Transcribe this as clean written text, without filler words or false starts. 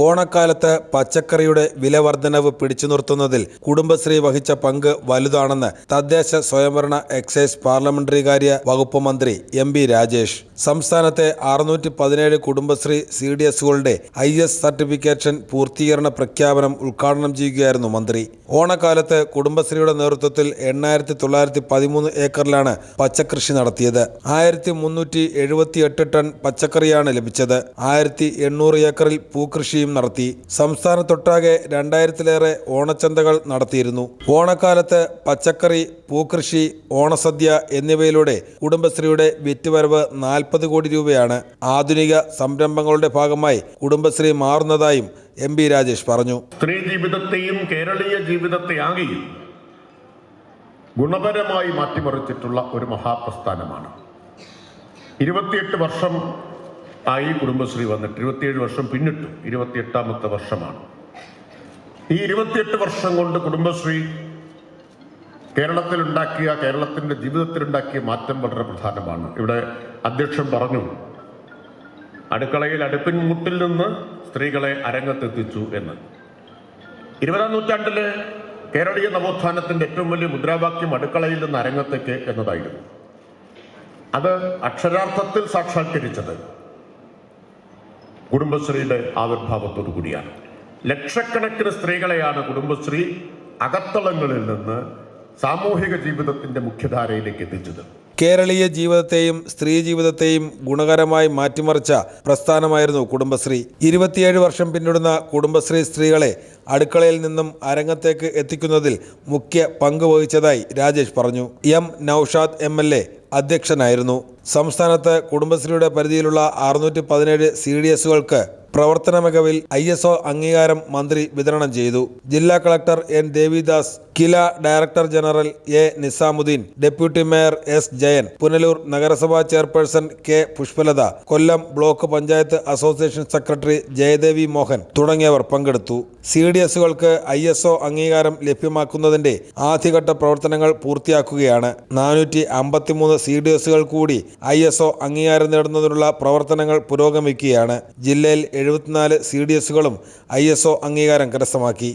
ഓണക്കാലത്ത് പച്ചക്കറിയുടെ വില വർധനവ് പിടിച്ചു നിർത്തുന്നതിൽ കുടുംബശ്രീ വഹിച്ച പങ്ക് വലുതാണെന്ന് തദ്ദേശ സ്വയംഭരണ എക്സൈസ് പാർലമെന്ററികാര്യ വകുപ്പ് മന്ത്രി എം പി രാജേഷ്. സംസ്ഥാനത്തെ 617 കുടുംബശ്രീ CDSകളുടെ IS സർട്ടിഫിക്കേഷൻ പൂർത്തീകരണ പ്രഖ്യാപനം ഉദ്ഘാടനം ചെയ്യുകയായിരുന്നു മന്ത്രി. ഓണക്കാലത്ത് കുടുംബശ്രീയുടെ നേതൃത്വത്തിൽ 8913 ഏക്കറിലാണ് പച്ചക്കൃഷി നടത്തിയത്. 1378 ടൺ പച്ചക്കറിയാണ് ലഭിച്ചത്. 1800 ഏക്കറിൽ പൂക്കൃഷിയും നടത്തി. സംസ്ഥാനത്തൊട്ടാകെ 2000-ലേറെ ഓണച്ചന്തകൾ നടത്തിയിരുന്നു. ഓണക്കാലത്ത് പച്ചക്കറി, പൂക്കൃഷി, ഓണസദ്യ എന്നിവയിലൂടെ കുടുംബശ്രീയുടെ വിറ്റുവരവ് 40 കോടി രൂപയാണ്. ആധുനിക സംരംഭങ്ങളുടെ ഭാഗമായി കുടുംബശ്രീ മാറുന്നതായും എം പി രാജേഷ് പറഞ്ഞു. സ്ത്രീ ജീവിതത്തെയും കേരളീയ ജീവിതത്തെയാകെയും ഗുണപരമായി മാറ്റിമറിച്ചിട്ടുള്ള ഒരു മഹാപ്രസ്ഥാനമാണ്. 28 വർഷം ആയി കുടുംബശ്രീ വന്നിട്ട്, 27 വർഷം പിന്നിട്ടു, 28ാമത്തെ വർഷമാണ്. ഈ 28 വർഷം കൊണ്ട് കുടുംബശ്രീ കേരളത്തിന്റെ ജീവിതത്തിലുണ്ടാക്കിയ മാറ്റം വളരെ പ്രധാനമാണ്. ഇവിടെ അധ്യക്ഷൻ പറഞ്ഞു, അടുക്കളയിൽ അടുപ്പിൻ മുട്ടിൽ നിന്ന് സ്ത്രീകളെ അരങ്ങത്തെത്തിച്ചു എന്ന്. 20ാം നൂറ്റാണ്ടിലെ കേരളീയ നവോത്ഥാനത്തിന്റെ ഏറ്റവും വലിയ മുദ്രാവാക്യം അടുക്കളയിൽ നിന്ന് അരങ്ങത്തേക്ക് എന്നതായിരുന്നു. അത് അക്ഷരാർത്ഥത്തിൽ സാക്ഷാത്കരിച്ചത് കുടുംബശ്രീയുടെ ആവിർഭാവത്തോടു കൂടിയാണ്. ലക്ഷക്കണക്കിന് സ്ത്രീകളെയാണ് കുടുംബശ്രീ അകത്തളങ്ങളിൽ നിന്ന് സാമൂഹിക ജീവിതത്തിന്റെ മുഖ്യധാരയിലേക്ക് എത്തിച്ചത്. കേരളീയ ജീവിതത്തെയും സ്ത്രീ ജീവിതത്തെയും ഗുണകരമായി മാറ്റിമറിച്ച പ്രസ്ഥാനമായിരുന്നു കുടുംബശ്രീ. 27 വർഷം പിന്നിടുന്ന കുടുംബശ്രീ സ്ത്രീകളെ അടുക്കളയിൽ നിന്നും അരങ്ങത്തേക്ക് എത്തിക്കുന്നതിൽ മുഖ്യ പങ്ക് വഹിച്ചതായി രാജേഷ് പറഞ്ഞു. എം നൌഷാദ് MLA അധ്യക്ഷനായിരുന്നു. സംസ്ഥാനത്ത് കുടുംബശ്രീയുടെ പരിധിയിലുള്ള 617 CDSകൾക്ക് പ്രവർത്തന മികവിൽ ISO അംഗീകാരം മന്ത്രി വിതരണം ചെയ്തു. ജില്ലാ collector N Devidas, Kila director general A Nizamuddin, deputy mayor S Jayan, Punalur നഗരസഭാ chairperson K Pushpalatha, Kollam block panchayat association secretary Jayadevi Mohan തുടങ്ങിയവർ പങ്കെടുത്തു. CDSകൾക്ക് ISO അംഗീകാരം ലഭ്യമാക്കുന്നതിന്റെ ആദ്യഘട്ട പ്രവർത്തനങ്ങൾ പൂർത്തിയാക്കുകയാണ്. 453 CDSകൾ കൂടി ISO അംഗീകാരം നേടുന്നതിനുള്ള പ്രവർത്തനങ്ങൾ പുരോഗമിക്കുകയാണ്. ജില്ലയിൽ 74 CDSകളും ISO അംഗീകാരം കരസ്ഥമാക്കി.